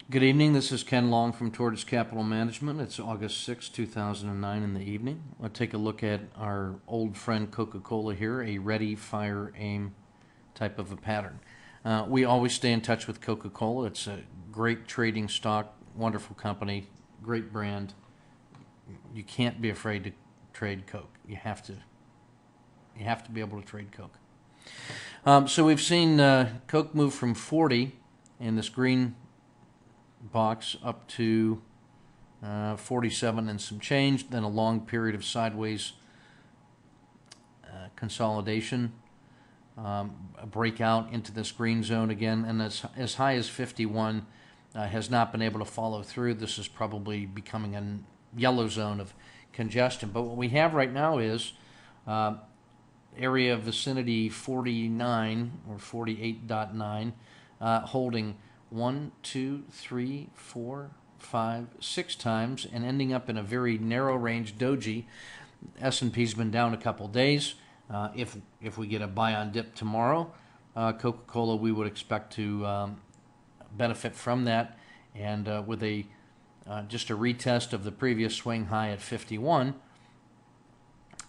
Good evening. This is Ken Long from Tortoise Capital Management. It's August 6, 2009 in the evening. We'll take a look at our old friend Coca-Cola here, a ready, fire, aim type of a pattern. We always stay in touch with Coca-Cola. It's a great trading stock, wonderful company, great brand. You can't be afraid to trade Coke. You have to be able to trade Coke. So we've seen Coke move from 40 in this green box up to 47 and some change, then a long period of sideways consolidation, a breakout into this green zone again, and as high as 51 has not been able to follow through. This is probably becoming a yellow zone of congestion. But what we have right now is area vicinity 49 or 48.9 holding 1, 2, 3, 4, 5, 6 times and ending up in a very narrow range doji. S&P's been down a couple days. If we get a buy on dip tomorrow, Coca-Cola, we would expect to benefit from that. And with a just a retest of the previous swing high at 51,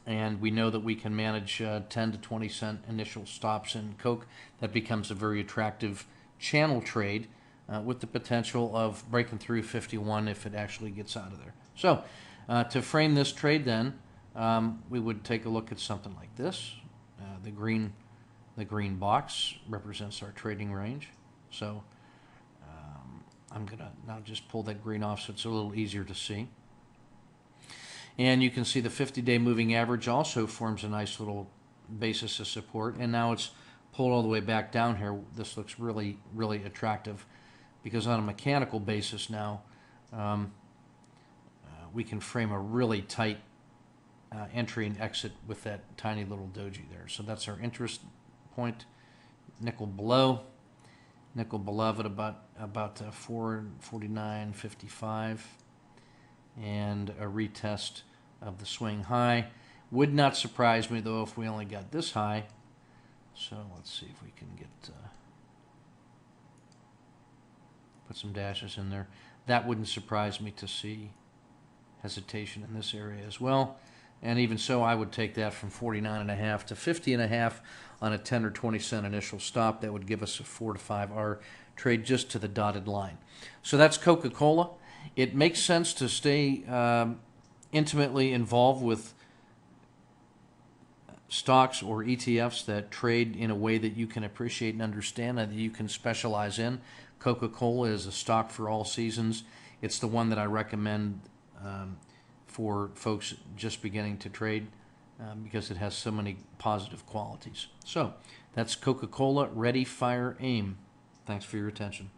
and we know that we can manage 10 to 20 cent initial stops in Coke, that becomes a very attractive channel trade with the potential of breaking through 51 if it actually gets out of there. So to frame this trade then, we would take a look at something like this. The green box represents our trading range. So I'm going to now just pull that green off so it's a little easier to see. And you can see the 50-day moving average also forms a nice little basis of support. And now it's pulled all the way back down here. This looks really, really attractive because on a mechanical basis now, we can frame a really tight entry and exit with that tiny little doji there. So that's our interest point. Nickel below at about 449.55. And a retest of the swing high. Would not surprise me though if we only got this high. So let's see if we can get put some dashes in there. That wouldn't surprise me to see hesitation in this area as well. And even so, I would take that from 49.5 to 50.5 on a 10 or 20 cent initial stop. That would give us a 4 to 5 hour trade just to the dotted line. So that's Coca-Cola. It makes sense to stay intimately involved with stocks or ETFs that trade in a way that you can appreciate and understand and that you can specialize in. Coca-Cola is a stock for all seasons. It's the one that I recommend for folks just beginning to trade because it has so many positive qualities. So that's Coca-Cola, ready, fire, aim. Thanks for your attention.